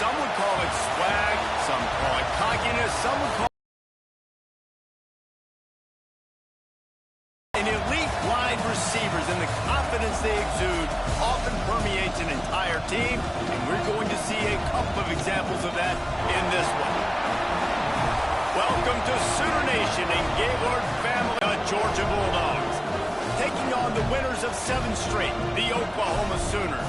Some would call it swag, some call it cockiness, some would call an elite wide receivers, and the confidence they exude often permeates an entire team, and we're going to see a couple of examples of that in this one. Welcome to Sooner Nation and Gaylord family, Georgia Bulldogs, taking on the winners of 7 straight, the Oklahoma Sooners.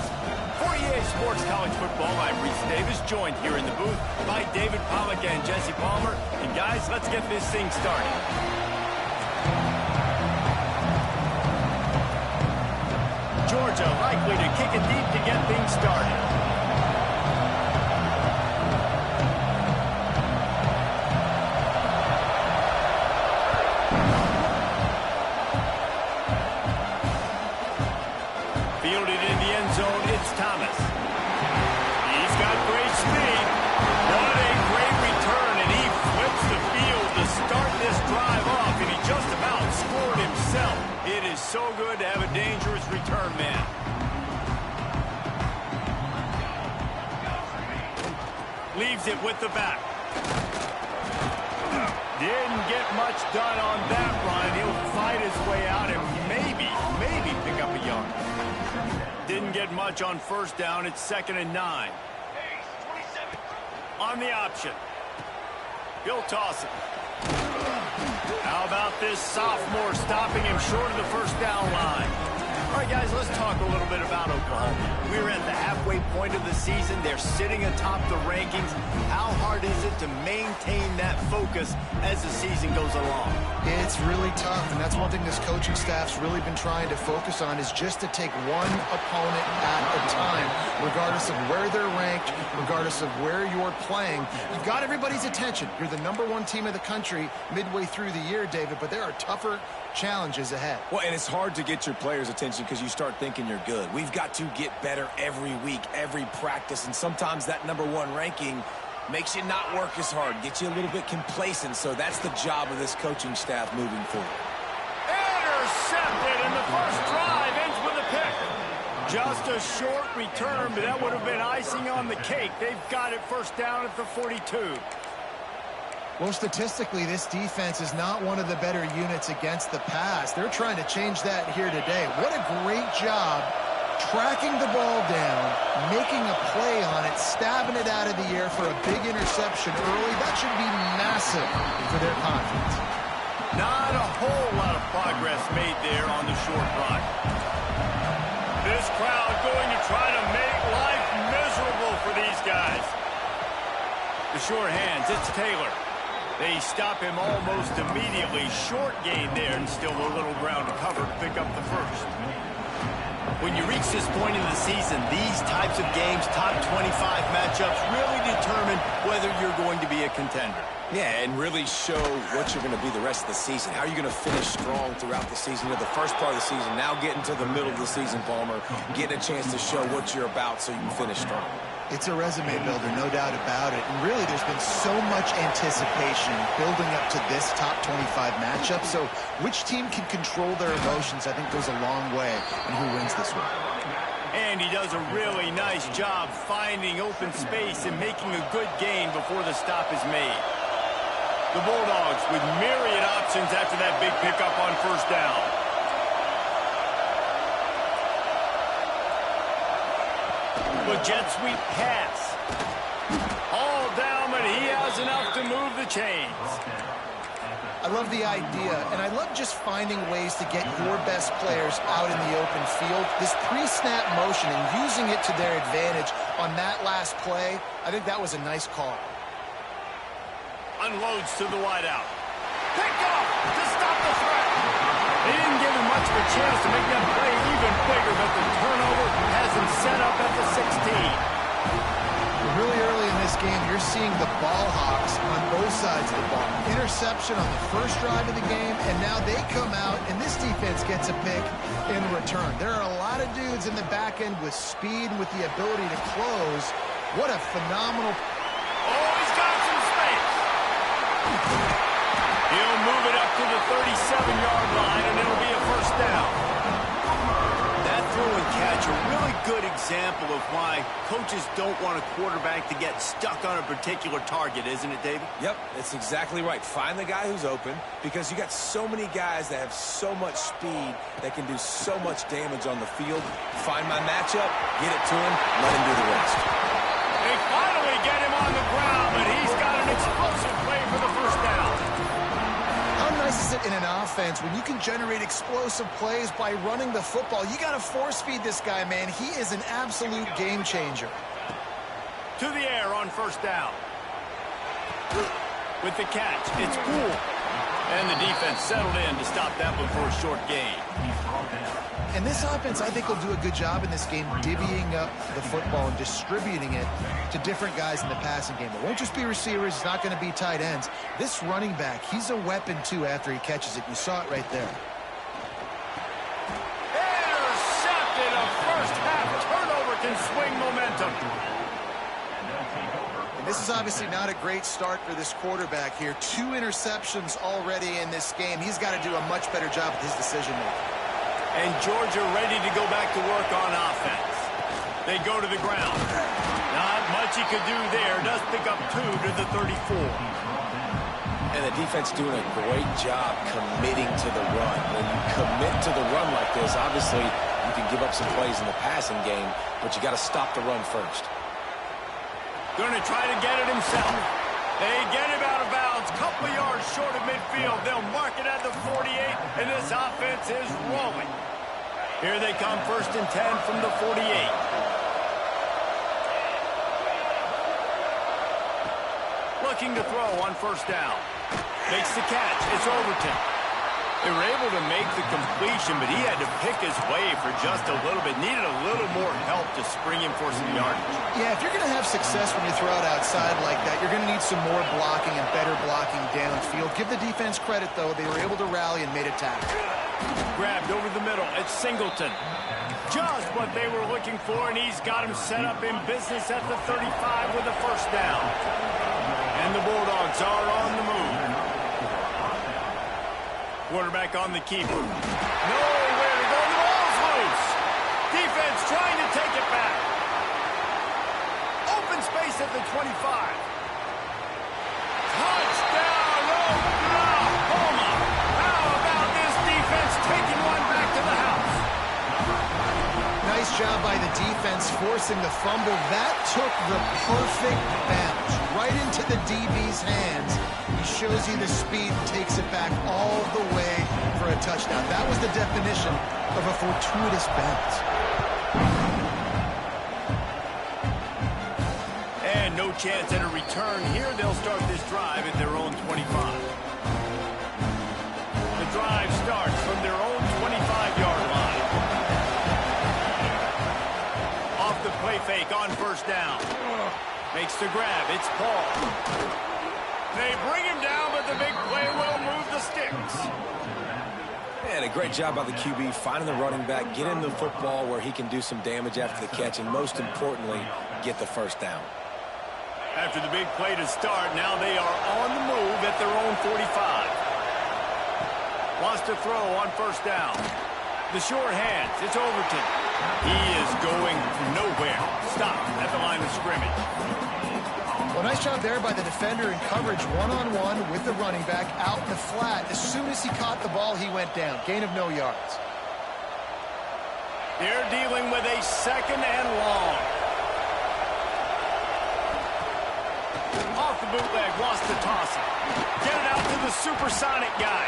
For EA Sports College Football, I'm Reese Davis, joined here in the booth by David Pollack and Jesse Palmer. And guys, let's get this thing started. Georgia likely to kick it deep to get things started. Fielded in the end zone, it's Thomas. He's got great speed. What a great return, and he flips the field to start this drive off, and he just about scored himself. It is so good to have a dangerous return man. Leaves it with the back. Didn't get much done on that run. He'll fight his way out and maybe pick up a yard. Didn't get much on first down. It's 2nd and 9. On the option. He'll toss it. How about this sophomore stopping him short of the first down line? All right, guys, let's talk a little bit about Oklahoma. We're at the halfway point of the season. They're sitting atop the rankings. How hard is it to maintain that focus as the season goes along? It's really tough, and that's one thing this coaching staff's really been trying to focus on, is just to take one opponent at a time, regardless of where they're ranked, regardless of where you're playing. You've got everybody's attention. You're the #1 team in the country midway through the year, David, but there are tougher challenges ahead. Well, and it's hard to get your players' attention because you start thinking you're good. We've got to get better every week, every practice, and sometimes that #1 ranking makes you not work as hard, gets you a little bit complacent, so that's the job of this coaching staff moving forward. Intercepted, and the first drive ends with a pick. Just a short return, but that would have been icing on the cake. They've got it first down at the 42. Well, statistically, this defense is not one of the better units against the pass. They're trying to change that here today. What a great job tracking the ball down, making a play on it, stabbing it out of the air for a big interception early. That should be massive for their confidence. Not a whole lot of progress made there on the short run. This crowd going to try to make life miserable for these guys. The short hands, it's Taylor. They stop him almost immediately. Short gain there, and still a little ground to cover to pick up the first. When you reach this point in the season, these types of games, top 25 matchups, really determine whether you're going to be a contender. Yeah, and really show what you're going to be the rest of the season. How are you going to finish strong throughout the season? You know, the first part of the season, now getting to the middle of the season, Palmer, getting a chance to show what you're about so you can finish strong. It's a resume builder, no doubt about it. And really, there's been so much anticipation building up to this top 25 matchup. So which team can control their emotions, I think, goes a long way in who wins this one. And he does a really nice job finding open space and making a good gain before the stop is made. The Bulldogs with myriad options after that big pickup on first down. The jet sweep pass. All down, but he has enough to move the chains. I love the idea, and I love just finding ways to get your best players out in the open field. This pre-snap motion and using it to their advantage on that last play, I think that was a nice call. Unloads to the wideout. Picked off to stop the threat. They didn't give him much of a chance to make that play even bigger, but the turnover has him set up at the 16. Really early in this game, you're seeing the ball hawks on both sides of the ball. Interception on the first drive of the game, and now they come out, and this defense gets a pick in return. There are a lot of dudes in the back end with speed and with the ability to close. What a phenomenal... Oh, he's got some space. He'll move it up to the 37-yard line, and it'll be a first down. That throw and catch, a really good example of why coaches don't want a quarterback to get stuck on a particular target, isn't it, David? Yep, it's exactly right. Find the guy who's open, because you got so many guys that have so much speed that can do so much damage on the field. Find my matchup, get it to him, let him do the rest. They finally get him on the ground, but he's got an explosive play for the first down. How nice is it in an offense when you can generate explosive plays by running the football? You got to force feed this guy, man. He is an absolute game changer. To the air on first down. With the catch, it's cool. And the defense settled in to stop that one for a short gain. And this offense, I think, will do a good job in this game divvying up the football and distributing it to different guys in the passing game. It won't just be receivers. It's not going to be tight ends. This running back, he's a weapon, too, after he catches it. You saw it right there. Intercepted. A first-half turnover can swing momentum. And this is obviously not a great start for this quarterback here. 2 interceptions already in this game. He's got to do a much better job with his decision-making. And Georgia ready to go back to work on offense. They go to the ground. Not much he could do there. Does pick up 2 to the 34. And the defense doing a great job committing to the run. When you commit to the run like this, obviously you can give up some plays in the passing game, but you got to stop the run first. Going to try to get it himself. They get him out of bounds, couple of yards short of midfield. They'll mark it at the 48, and this offense is rolling. Here they come, 1st and 10 from the 48. Looking to throw on first down. Makes the catch. It's Overton. They were able to make the completion, but he had to pick his way for just a little bit. Needed a little more help to spring him for some yardage. Yeah, if you're going to have success when you throw it outside like that, you're going to need some more blocking and better blocking downfield. Give the defense credit, though. They were able to rally and made a tackle. Grabbed over the middle. It's Singleton. Just what they were looking for, and he's got him set up in business at the 35 with a first down. And the Bulldogs are on the move. Quarterback on the keeper. Nowhere to go. The ball's loose. Defense trying to take it back. Open space at the 25. Touchdown, Oklahoma. How about this defense taking one back to the house? Nice job by the defense forcing the fumble. That took the perfect bounce right into the DB's hands. He shows you the speed, takes it back all the way for a touchdown. That was the definition of a fortuitous bounce. And no chance at a return here. They'll start this drive at their own 25. The drive starts from their own 25-yard line. Off the play fake on first down. Makes the grab. It's Paul. They bring him down, but the big play will move the sticks. And a great job by the QB finding the running back, get him the football where he can do some damage after the catch, and most importantly, get the first down. After the big play to start, now they are on the move at their own 45. Wants to throw on first down. The short hands. It's Overton. He is going nowhere. Stop at the line of scrimmage. Well, nice job there by the defender in coverage, one-on-one with the running back out in the flat. As soon as he caught the ball, he went down. Gain of no yards. They're dealing with a 2nd and long. Off the bootleg, wants to toss it. Get it out to the supersonic guy.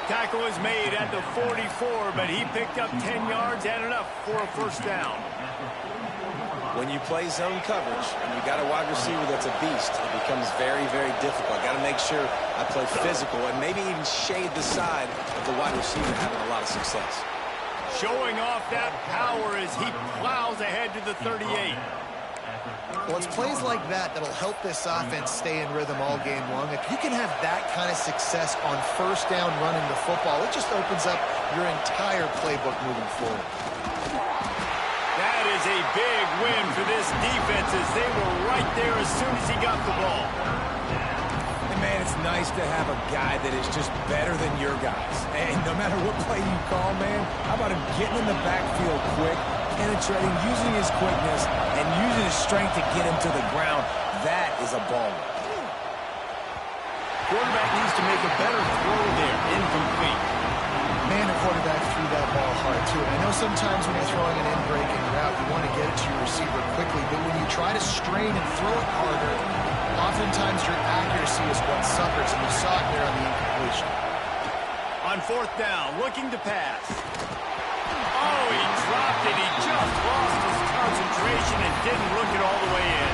Tackle is made at the 44, but he picked up 10 yards and enough for a first down. When you play zone coverage and you got a wide receiver that's a beast, it becomes very, very difficult. I got to make sure I play physical and maybe even shade the side of the wide receiver having a lot of success. Showing off that power as he plows ahead to the 38. Well, it's plays like that that'll help this offense stay in rhythm all game long. If you can have that kind of success on first down running the football, it just opens up your entire playbook moving forward. That is a big win for this defense as they were right there as soon as he got the ball. And man, if it's nice to have a guy that is just better than your guys. And no matter what play you call, man, how about him getting in the backfield quick, penetrating, using his quickness, and using his strength to get him to the ground. That is a baller. Quarterback needs to make a better throw there. Incomplete. Man, the quarterback threw that ball hard, too. And I know sometimes when you're throwing an in-breaking route, you want to get it to your receiver quickly. But when you try to strain and throw it harder, oftentimes your accuracy is what suffers. And you saw it there on the incompletion. On fourth down, looking to pass. Oh, he dropped it. He just lost his concentration and didn't look it all the way in.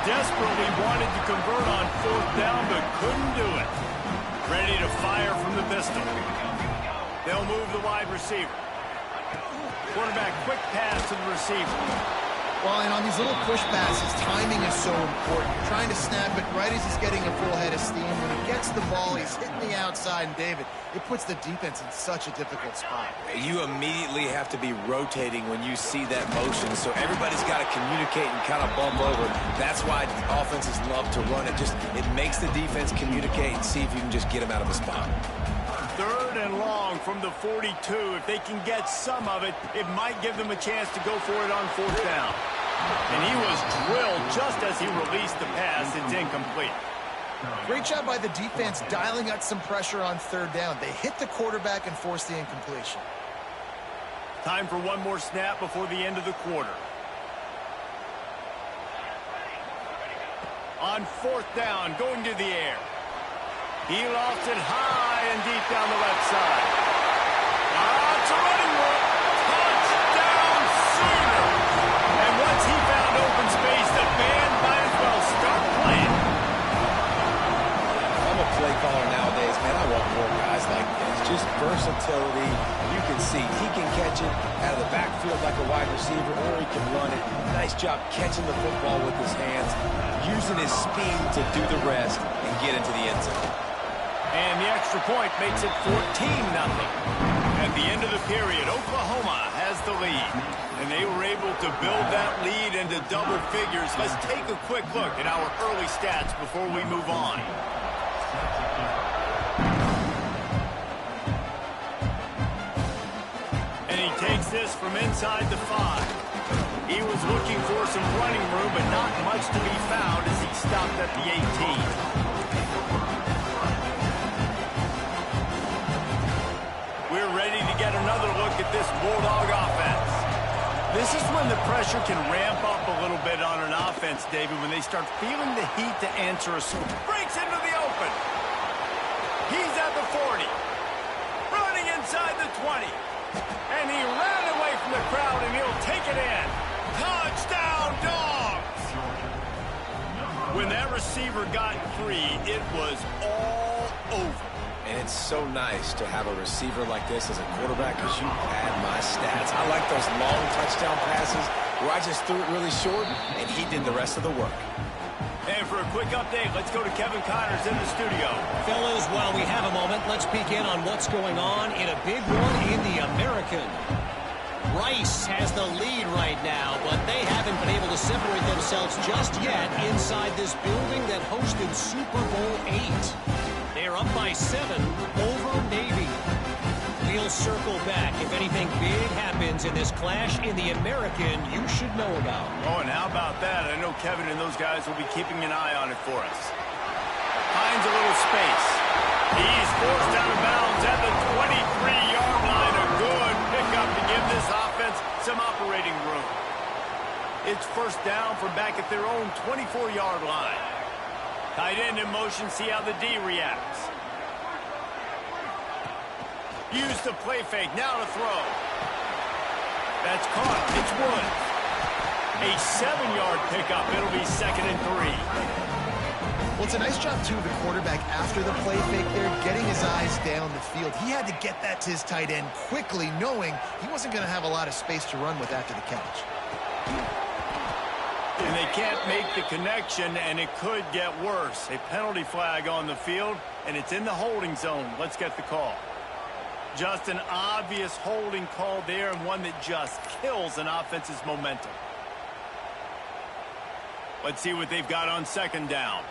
Desperately wanted to convert on fourth down, but couldn't do it. Ready to fire from the pistol. They'll move the wide receiver. Quarterback, quick pass to the receiver. Well, and on these little push passes, timing is so important. You're trying to snap it right as he's getting a full head of steam. When he gets the ball, he's hitting the outside, and David, it puts the defense in such a difficult spot. You immediately have to be rotating when you see that motion, so everybody's got to communicate and kind of bump over. That's why offenses love to run it. It makes the defense communicate and see if you can just get them out of the spot. Third and long from the 42. If they can get some of it, it might give them a chance to go for it on fourth down. And he was drilled just as he released the pass. It's incomplete. Great job by the defense dialing out some pressure on third down. They hit the quarterback and forced the incompletion. Time for one more snap before the end of the quarter. On fourth down, going to the air. He lost it high and deep down the left side. It's a running route. Touchdown, Sooners. And once he found open space, the band might as well start playing. I'm a play caller nowadays, man. I want more guys like this. Just versatility. You can see he can catch it out of the backfield like a wide receiver, or he can run it. Nice job catching the football with his hands, using his speed to do the rest and get into the end zone. And the extra point makes it 14-0. At the end of the period, Oklahoma has the lead. And they were able to build that lead into double figures. Let's take a quick look at our early stats before we move on. And he takes this from inside the 5. He was looking for some running room, but not much to be found as he stopped at the 18. We're ready to get another look at this Bulldog offense. This is when the pressure can ramp up a little bit on an offense, David, when they start feeling the heat to answer a swing. Breaks into the open. He's at the 40. Running inside the 20. And he ran away from the crowd, and he'll take it in. Touchdown, Dogs! When that receiver got free, it was all over. And it's so nice to have a receiver like this as a quarterback because you pad my stats. I like those long touchdown passes where I just threw it really short and he did the rest of the work. And for a quick update, let's go to Kevin Connors in the studio. Fellas, while we have a moment, let's peek in on what's going on in a big one in the American. Rice has the lead right now, but they haven't been able to separate themselves just yet inside this building that hosted Super Bowl 8. They're up by 7 over Navy. We'll circle back. If anything big happens in this clash in the American, you should know about. Oh, and how about that? I know Kevin and those guys will be keeping an eye on it for us. Finds a little space. He's forced out of bounds at the 23-yard line. A good pickup to give this offense some operating room. It's first down from back at their own 24-yard line. Tight end in motion, see how the D reacts. Use the play fake, now to throw. That's caught, it's Woods. A 7-yard pickup, it'll be 2nd and 3. Well, it's a nice job, too, of the quarterback after the play fake there, getting his eyes down the field. He had to get that to his tight end quickly, knowing he wasn't going to have a lot of space to run with after the catch. And they can't make the connection, and it could get worse. A penalty flag on the field, and it's in the holding zone. Let's get the call. Just an obvious holding call there, and one that just kills an offense's momentum. Let's see what they've got on 2nd down.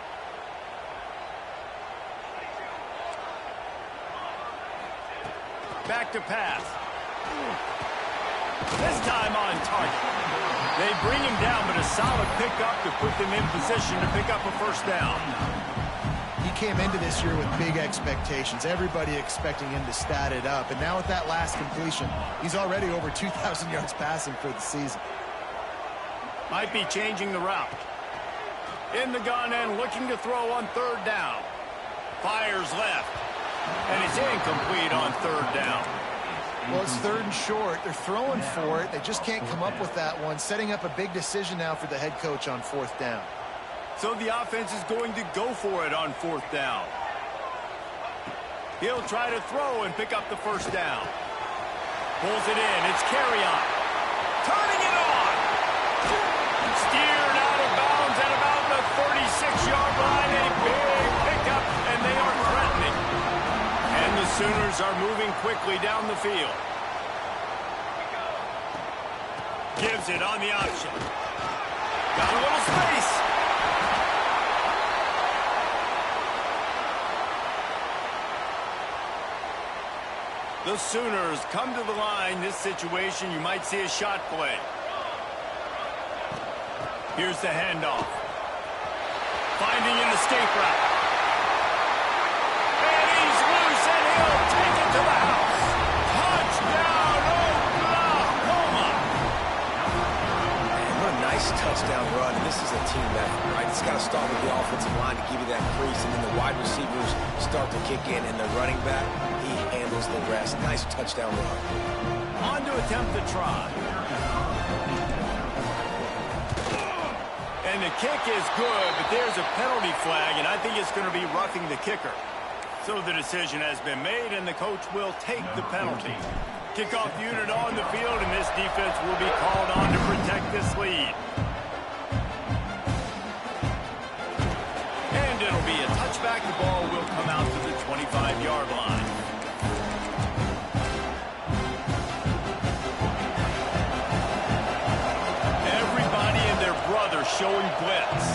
back to pass. This time on target. They bring him down, but a solid pickup to put them in position to pick up a first down. He came into this year with big expectations. Everybody expecting him to stat it up. And now with that last completion, he's already over 2,000 yards passing for the season. Might be changing the route. In the gun and looking to throw on third down. Fires left. And it's incomplete on third down. Well, it's third and short. They're throwing for it. They just can't come up with that one. Setting up a big decision now for the head coach on fourth down. So the offense is going to go for it on fourth down. He'll try to throw and pick up the first down. Pulls it in. It's carry on. Turning it on. Steered out of bounds at about the 36-yard line. A big pickup, and they are threatening. And the Sooners are moving quickly down the field. Gives it on the option. Got a little space. The Sooners come to the line. This situation, you might see a shot play. Here's the handoff. Finding an escape route. And he's loose, and he'll take it to the house. Touchdown, Oklahoma! Man, what a nice touchdown run. And this is a team effort, right? It's got to start with the offensive line to give you that crease, and then the wide receivers start to kick in, and the running back, he handles the rest. Nice touchdown run. On to attempt the try. And the kick is good, but there's a penalty flag, and I think it's going to be roughing the kicker. So the decision has been made, and the coach will take the penalty. Kickoff unit on the field, and this defense will be called on to protect this lead. And it'll be a touchback. The ball will come out to the 25-yard line. Brother showing blitz.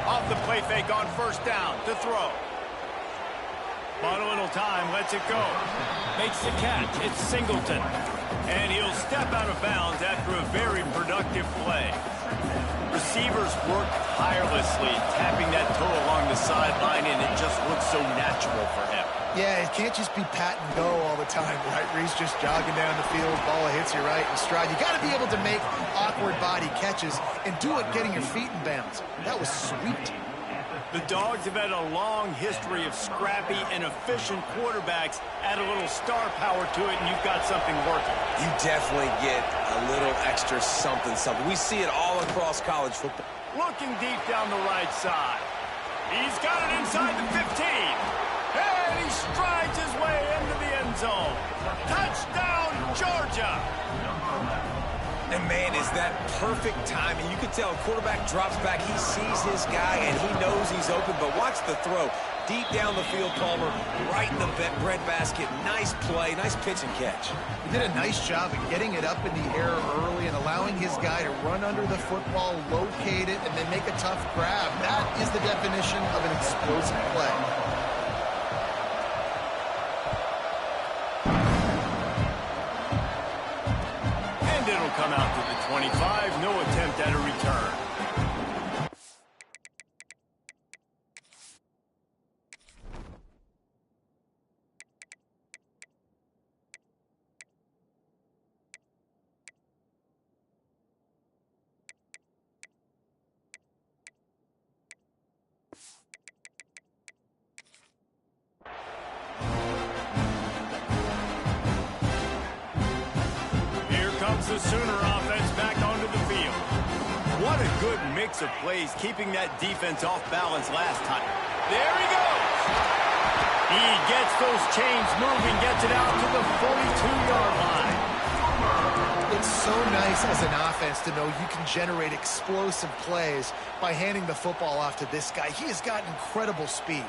Off the play fake on first down to throw. Bought a little time, lets it go. Makes the catch. It's Singleton. And he'll step out of bounds after a very productive play. Receivers work tirelessly, tapping that toe along the sideline, and it just looks so natural for him. Yeah, it can't just be pat and go all the time, right? Reese just jogging down the field, ball hits you right in stride. You got to be able to make awkward body catches and do it getting your feet in bounds. That was sweet. The Dogs have had a long history of scrappy and efficient quarterbacks. Add a little star power to it, and you've got something working. You definitely get a little extra something. We see it all across college football. Looking deep down the right side. He's got it inside the 15. And he strides his way into the end zone. Touchdown, Georgia. And, man, is that perfect timing. You can tell a quarterback drops back. He sees his guy, and he knows he's open. But watch the throw. Deep down the field, Palmer, right in the breadbasket. Nice play, nice pitch and catch. He did a nice job of getting it up in the air early and allowing his guy to run under the football, locate it, and then make a tough grab. That is the definition of an explosive play. Come out to the 25, no attempt at a return. The Sooner offense back onto the field. What a good mix of plays, keeping that defense off balance last time. There he goes. He gets those chains moving, gets it out to the 42-yard line. It's so nice as an offense to know you can generate explosive plays by handing the football off to this guy. He has got incredible speed.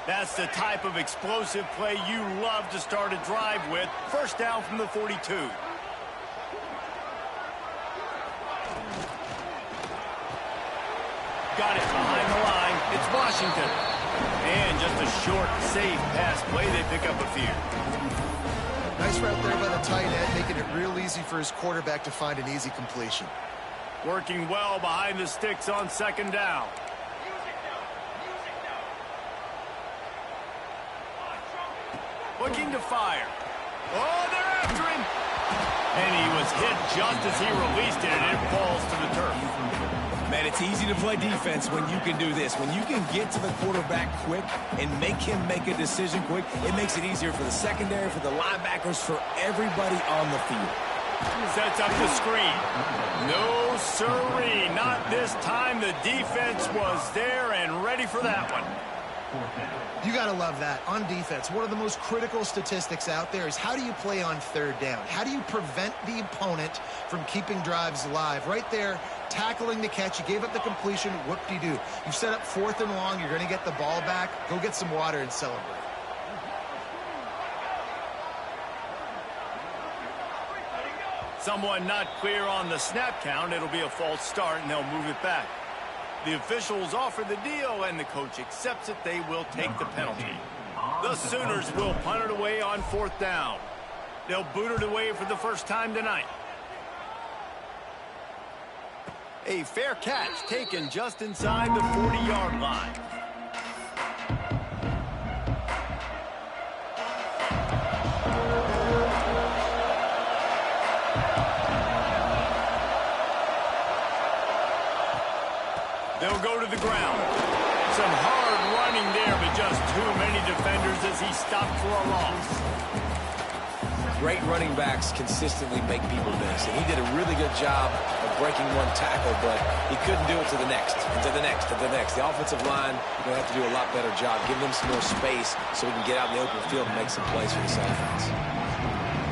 That's the type of explosive play you love to start a drive with. First down from the 42. Got it behind the line. It's Washington. And just a short, safe pass play, they pick up a few. Nice route there by the tight end, making it real easy for his quarterback to find an easy completion. Working well behind the sticks on second down. Looking to fire. Oh, they're after him. And he was hit just as he released it, and it falls to the turf. Man, it's easy to play defense when you can do this. When you can get to the quarterback quick and make him make a decision quick, it makes it easier for the secondary, for the linebackers, for everybody on the field. Sets up the screen. No siree, not this time. The defense was there and ready for that one. You got to love that. On defense, one of the most critical statistics out there is how do you play on third down? How do you prevent the opponent from keeping drives alive? Right there, tackling the catch. You gave up the completion. Whoop-de-doo. You set up 4th and long. You're going to get the ball back. Go get some water and celebrate. Someone not clear on the snap count. It'll be a false start, and they'll move it back. The officials offer the deal, and the coach accepts it. They will take the penalty. The Sooners will punt it away on 4th down. They'll boot it away for the first time tonight. A fair catch taken just inside the 40-yard line. They'll go to the ground. Some hard running there, but just too many defenders as he stopped for a loss. Great running backs consistently make people miss, and he did a really good job of breaking one tackle, but he couldn't do it to the next, and to the next, and to the next. The offensive line is going to have to do a lot better job, give them some more space so we can get out in the open field and make some plays for this offense.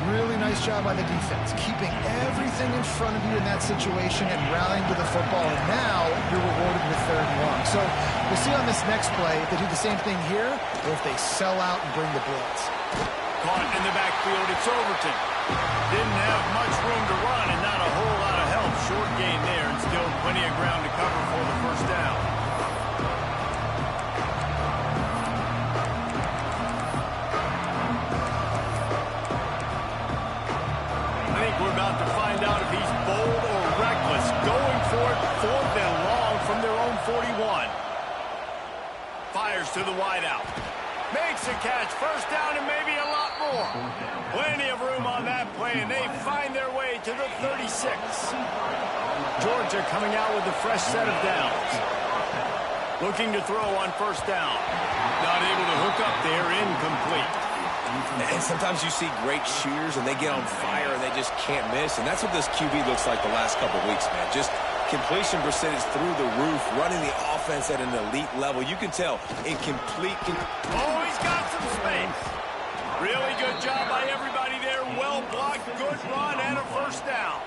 Really nice job by the defense, keeping everything in front of you in that situation and rallying to the football. And now you're rewarded with 3rd and long. So we'll see on this next play if they do the same thing here or if they sell out and bring the blitz. Caught in the backfield, it's Overton. Didn't have much room to run and not a whole lot of help. Short gain there and still plenty of ground to cover for the first down. We're about to find out if he's bold or reckless. Going for it, 4th and long from their own 41. Fires to the wideout. Makes a catch, first down and maybe a lot more. Plenty of room on that play, and they find their way to the 36. Georgia coming out with a fresh set of downs. Looking to throw on 1st down. Not able to hook up there, incomplete. And sometimes you see great shears, and they get on fire, and they just can't miss. And that's what this QB looks like the last couple of weeks, man. Just completion percentage through the roof, running the offense at an elite level. You can tell in complete... Oh, he's got some space. Really good job by everybody there. Well blocked, good run, and a 1st down.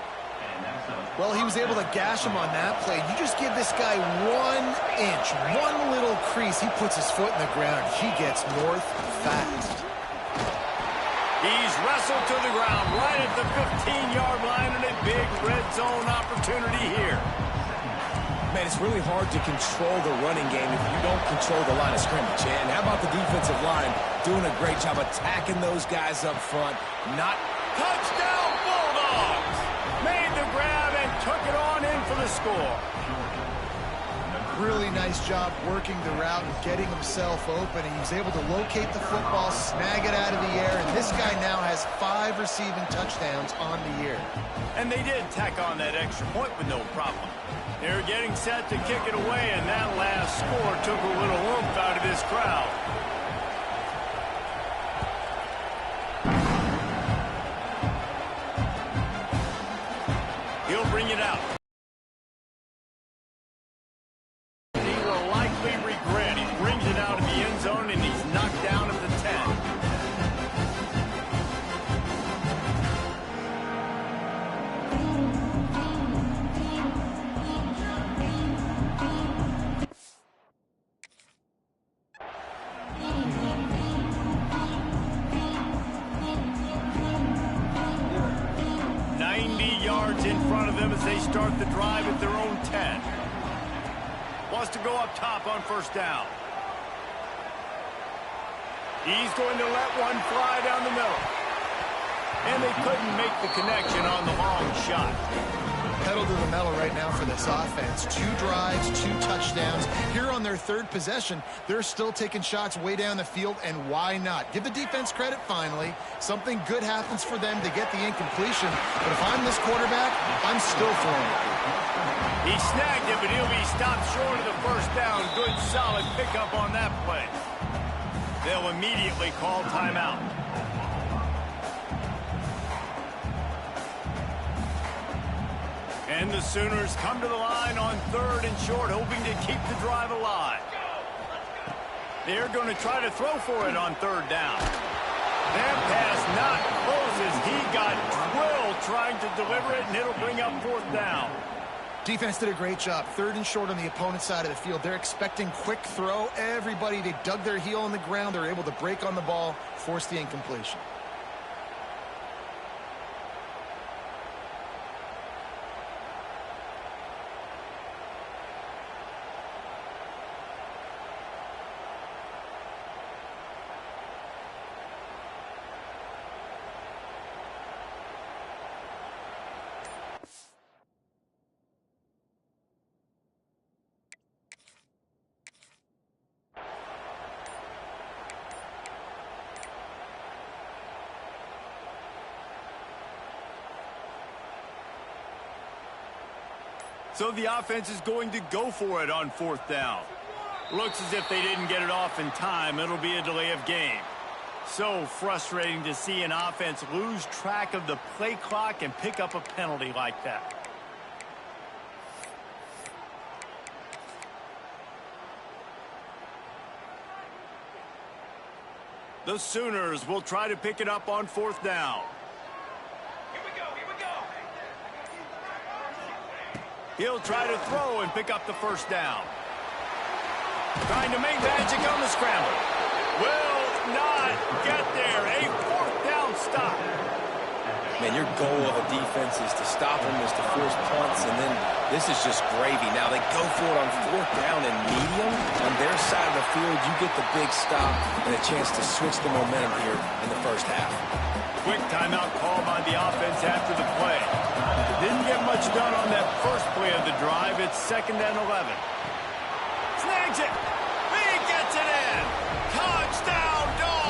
Well, he was able to gash him on that play. You just give this guy 1 inch, one little crease. He puts his foot in the ground. He gets north fast. He's wrestled to the ground right at the 15-yard line, and a big red zone opportunity here. Man, it's really hard to control the running game if you don't control the line of scrimmage. And how about the defensive line doing a great job attacking those guys up front? Touchdown, Bulldogs! Made the grab and took it on in for the score. Really nice job working the route and getting himself open. He was able to locate the football, snag it out of the air, and this guy now has 5 receiving touchdowns on the year. And they did tack on that extra point with no problem. They're getting set to kick it away, and that last score took a little oomph out of this crowd. He'll bring it out. In front of them as they start the drive at their own 10. Wants to go up top on 1st down. He's going to let one fly down the middle. And they couldn't make the connection on the long shot. Pedal to the metal right now for this offense. 2 drives, 2 touchdowns. Here on their 3rd possession, they're still taking shots way down the field, and why not? Give the defense credit finally. Something good happens for them to get the incompletion. But if I'm this quarterback, I'm still throwing it. He snagged it, but he'll be stopped short of the first down. Good, solid pickup on that play. They'll immediately call timeout. And the Sooners come to the line on 3rd and short, hoping to keep the drive alive. They're going to try to throw for it on 3rd down. That pass not close as he got drilled trying to deliver it, and it'll bring up 4th down. Defense did a great job. 3rd and short on the opponent's side of the field. They're expecting quick throw. Everybody, they dug their heel on the ground. They're able to break on the ball, force the incompletion. So the offense is going to go for it on 4th down. Looks as if they didn't get it off in time. It'll be a delay of game. So frustrating to see an offense lose track of the play clock and pick up a penalty like that. The Sooners will try to pick it up on 4th down. He'll try to throw and pick up the first down. Trying to make magic on the scramble. Will not get there. A 4th down stop. Man, your goal of a defense is to stop them, is to force punts, and then this is just gravy. Now they go for it on 4th down and medium. On their side of the field, you get the big stop and a chance to switch the momentum here in the first half. Quick timeout call by the offense after the play. Didn't get much done on that first play of the drive. It's 2nd and 11. Snags it. He gets it in. Touchdown, Dogs.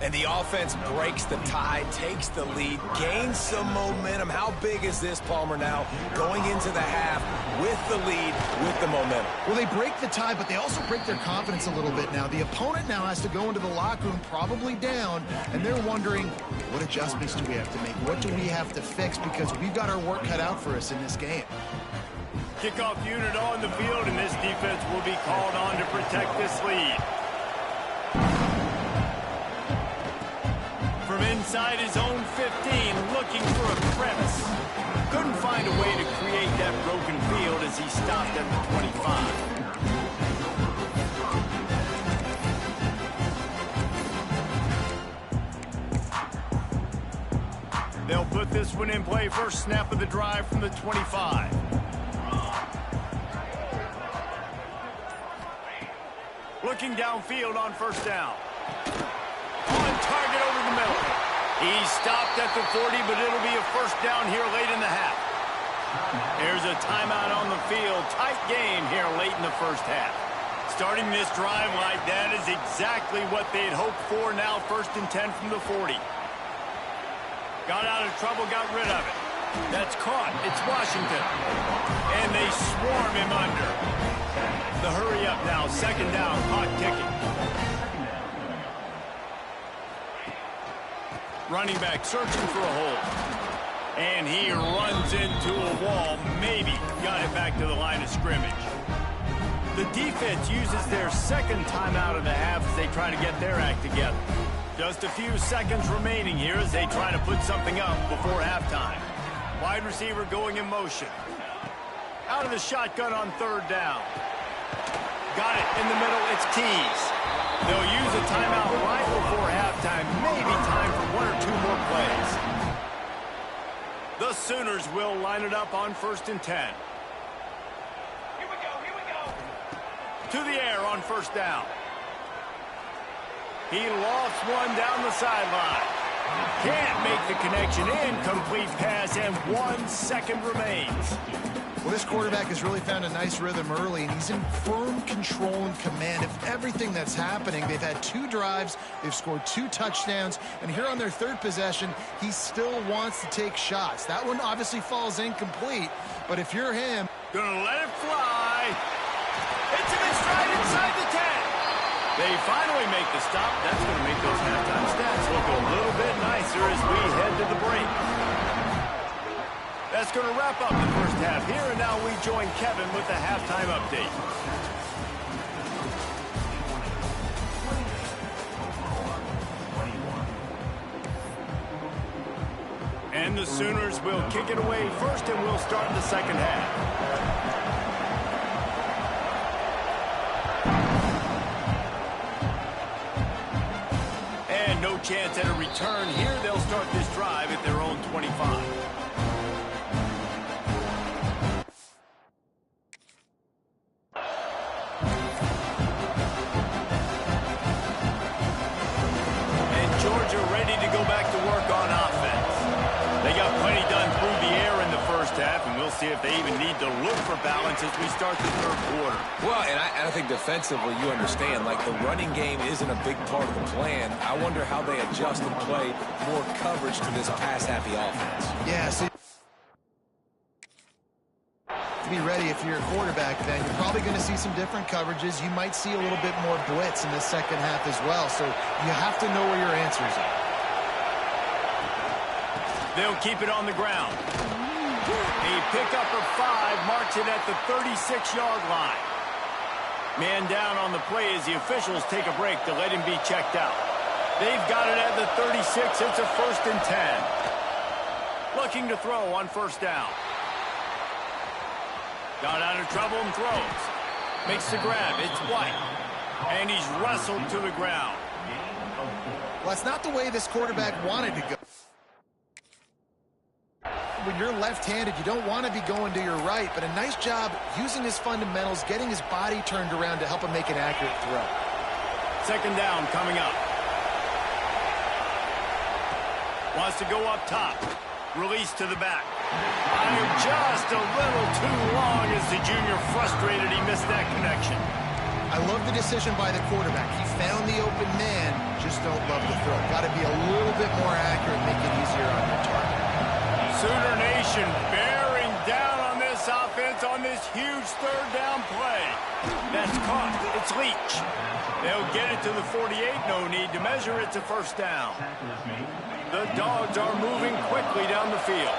And the offense breaks the tie, takes the lead, gains some momentum. How big is this, Palmer, now going into the half with the lead, with the momentum? Well, they break the tie, but they also break their confidence a little bit now. The opponent now has to go into the locker room probably down, and they're wondering, what adjustments do we have to make? What do we have to fix? Because we've got our work cut out for us in this game. Kickoff unit on the field, and this defense will be called on to protect this lead. From inside his own 15, looking for a crevice. Couldn't find a way to create that broken field as he stopped at the 25. They'll put this one in play. First snap of the drive from the 25. Looking downfield on first down. On target over the middle. He stopped at the 40, but it'll be a first down here late in the half. There's a timeout on the field. Tight game here late in the first half. Starting this drive like that is exactly what they'd hoped for. Now first and 10 from the 40. Got out of trouble, got rid of it. That's caught. It's Washington. And they swarm him under. The hurry up now. Second down. Clock ticking. Running back searching for a hole. And he runs into a wall. Maybe got it back to the line of scrimmage. The defense uses their second timeout of the half as they try to get their act together. Just a few seconds remaining here as they try to put something up before halftime. Wide receiver going in motion. Out of the shotgun on third down. Got it in the middle. It's Keys. They'll use a timeout right before halftime. Maybe time for one or two more plays. The Sooners will line it up on first and 10. Here we go. To the air on first down. He lofts one down the sideline. Can't make the connection. Incomplete pass, and 1 second remains. Well, this quarterback has really found a nice rhythm early, and he's in firm control and command of everything that's happening. They've had 2 drives. They've scored 2 touchdowns. And here on their third possession, he still wants to take shots. That one obviously falls incomplete, but if you're him... Gonna let it fly. Hits him in stride inside the 10. They finally make the stop. That's going to make those halftime stats look a little bit nicer as we head to the break. That's going to wrap up the first half here, and now we join Kevin with the halftime update. And the Sooners will kick it away first, and we'll start the second half. No chance at a return here. They'll start this drive at their own 25. And Georgia ready to go back to work on offense. They got plenty done through the air in the first half, and we'll see if they even need to look for balance as we start the third quarter. Well, and I think defensively, you understand, like the running game isn't a big part of the plan. I wonder how they adjust and play more coverage to this pass-happy offense. Yeah, so to be ready if you're a quarterback, then you're probably going to see some different coverages. You might see a little bit more blitz in the second half as well, so you have to know where your answers are. They'll keep it on the ground. A pickup of 5 marks it at the 36-yard line. Man down on the play as the officials take a break to let him be checked out. They've got it at the 36. It's a first and 10. Looking to throw on first down. Got out of trouble and throws. Makes the grab. It's White. And he's wrestled to the ground. Well, that's not the way this quarterback wanted to go. When you're left-handed, you don't want to be going to your right, but a nice job using his fundamentals, getting his body turned around to help him make an accurate throw. Second down coming up. Wants to go up top. Release to the back. Just a little too long as the junior frustrated he missed that connection. I I love the decision by the quarterback. He found the open man, just don't love the throw. Got to be a little bit more accurate, make it easier on your target. Sooner Nation bearing down on this offense on this huge third down play. That's caught. It's Leach. They'll get it to the 48. No need to measure. It's a first down. The Dogs are moving quickly down the field.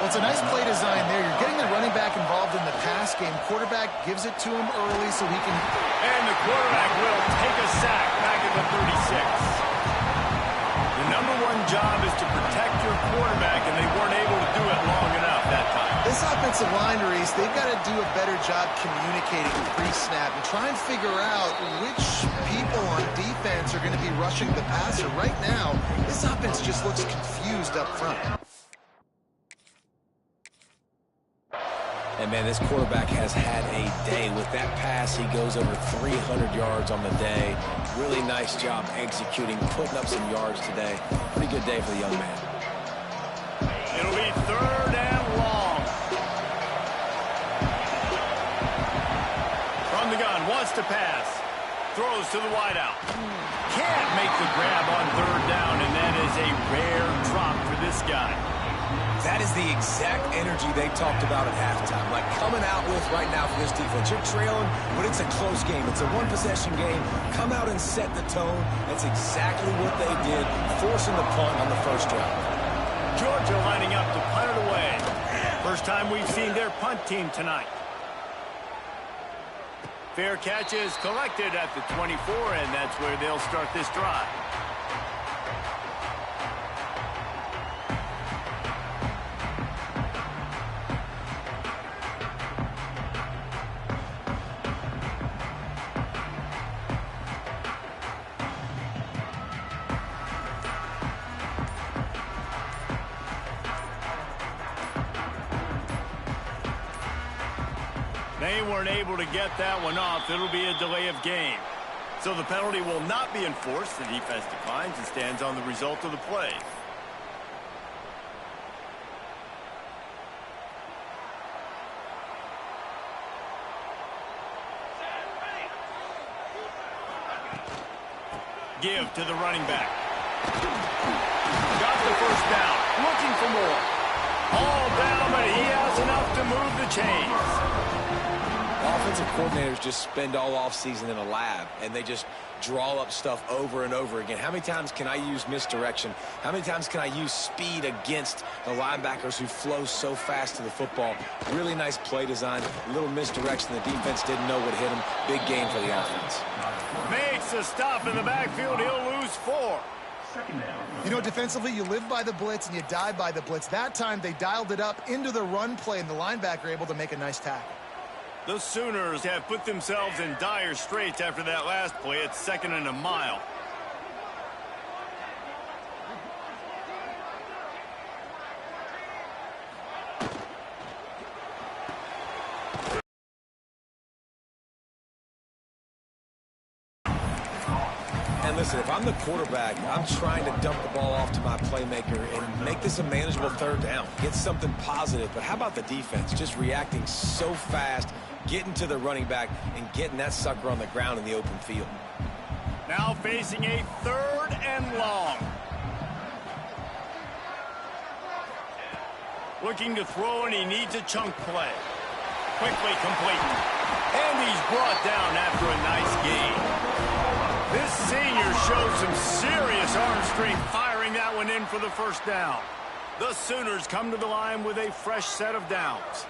Well, it's a nice play design there. You're getting the running back involved in the pass game. Quarterback gives it to him early so he can... And the quarterback will take a sack back at the 36. The #1 job is to protect your quarterback, and they weren't able to do it long enough that time. This offensive line, Reese, they've got to do a better job communicating pre-snap and try and figure out which people on defense are going to be rushing the passer. Right now, this offense just looks confused up front. And, man, this quarterback has had a day. With that pass, he goes over 300 yards on the day. Really nice job executing, putting up some yards today. Pretty good day for the young man. It'll be third and long. From the gun, wants to pass. Throws to the wideout. Can't make the grab on third down, and that is a rare drop for this guy. That is the exact energy they talked about at halftime. Like coming out with right now for this defense. You're trailing, but it's a close game. It's a one-possession game. Come out and set the tone. That's exactly what they did, forcing the punt on the first drive. Georgia lining up to punt it away. First time we've seen their punt team tonight. Fair catch is collected at the 24, and that's where they'll start this drive. They weren't able to get that one off. It'll be a delay of game. So the penalty will not be enforced. The defense declines and stands on the result of the play. Give to the running back. Got the first down. Looking for more. All down, but he has enough to move the chains. Offensive coordinators just spend all offseason in a lab, and they just draw up stuff over and over again. How many times can I use misdirection? How many times can I use speed against the linebackers who flow so fast to the football? Really nice play design, a little misdirection. The defense didn't know what hit him. Big gain for the offense. Makes a stop in the backfield. He'll lose 4. You know, defensively, you live by the blitz and you die by the blitz. That time, they dialed it up into the run play, and the linebacker able to make a nice tackle. The Sooners have put themselves in dire straits after that last play. It's 2nd and a mile. And listen, if I'm the quarterback, I'm trying to dump the ball off to my playmaker and make this a manageable third down. Get something positive. But how about the defense? Just reacting so fast, getting to the running back, and getting that sucker on the ground in the open field. Now facing a 3rd and long. Looking to throw, and he needs a chunk play. Quickly complete. And he's brought down after a nice gain. This senior shows some serious arm strength, firing that one in for the first down. The Sooners come to the line with a fresh set of downs.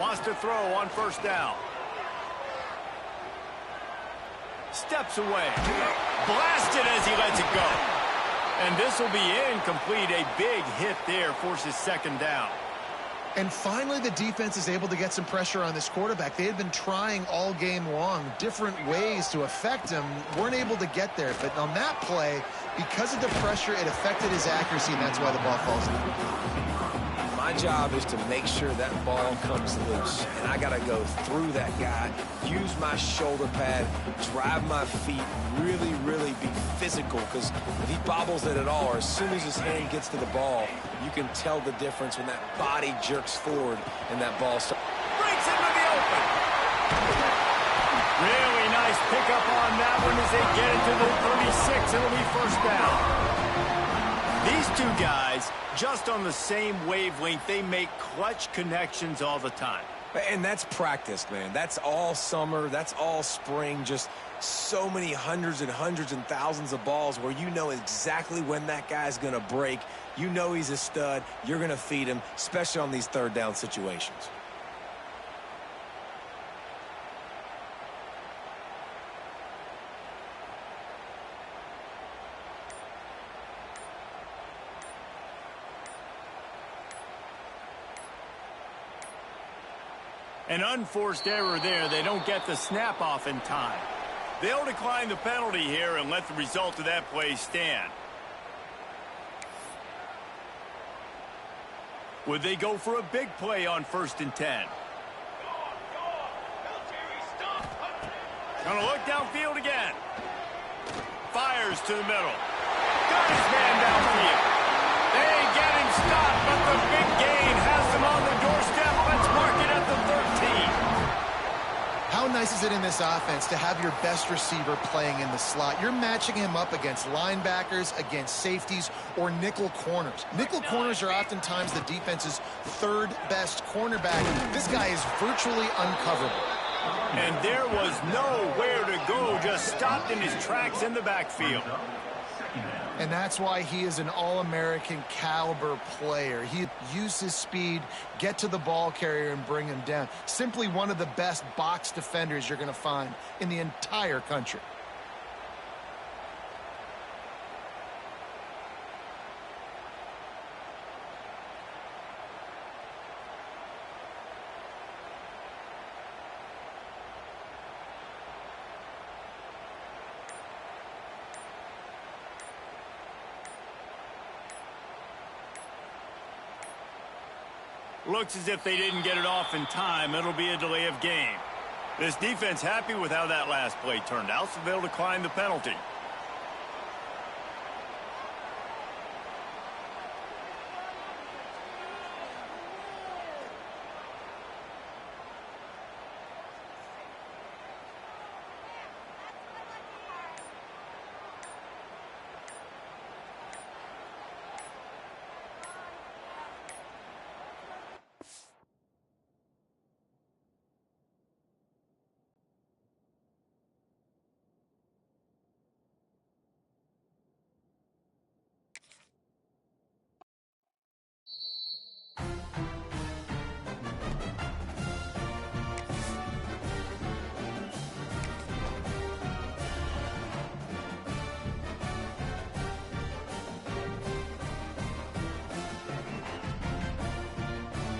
Wants to throw on first down. Steps away. Blasted as he lets it go. And this will be incomplete. A big hit there forces 2nd down. And finally, the defense is able to get some pressure on this quarterback. They had been trying all game long different ways to affect him. Weren't able to get there. But on that play, because of the pressure, it affected his accuracy, and that's why the ball falls down. My job is to make sure that ball comes loose. And I got to go through that guy, use my shoulder pad, drive my feet, really be physical. Because if he bobbles it at all, or as soon as his hand gets to the ball, you can tell the difference when that body jerks forward and that ball starts. Breaks open. Really nice pickup on that one as they get into the 36. It'll be first down. These two guys, just on the same wavelength, they make clutch connections all the time. And that's practice, man. That's all summer. That's all spring. Just so many hundreds and thousands of balls where you know exactly when that guy's going to break. You know he's a stud. You're going to feed him, especially on these third down situations. An unforced error there. They don't get the snap off in time. They'll decline the penalty here and let the result of that play stand. Would they go for a big play on 1st and 10? Gonna look downfield again. Fires to the middle. Got his man downfield. They get him stopped, but the big gain has them on the doorstep. Let's mark it at the 13. How nice is it in this offense to have your best receiver playing in the slot? You're matching him up against linebackers, against safeties, or nickel corners. Nickel corners are oftentimes the defense's third best cornerback. This guy is virtually uncoverable. And there was nowhere to go, just stopped in his tracks in the backfield. And that's why he is an All-American caliber player. He uses his speed, get to the ball carrier, and bring him down. Simply one of the best box defenders you're going to find in the entire country. Looks as if they didn't get it off in time. It'll be a delay of game. This defense happy with how that last play turned out, so they'll decline the penalty.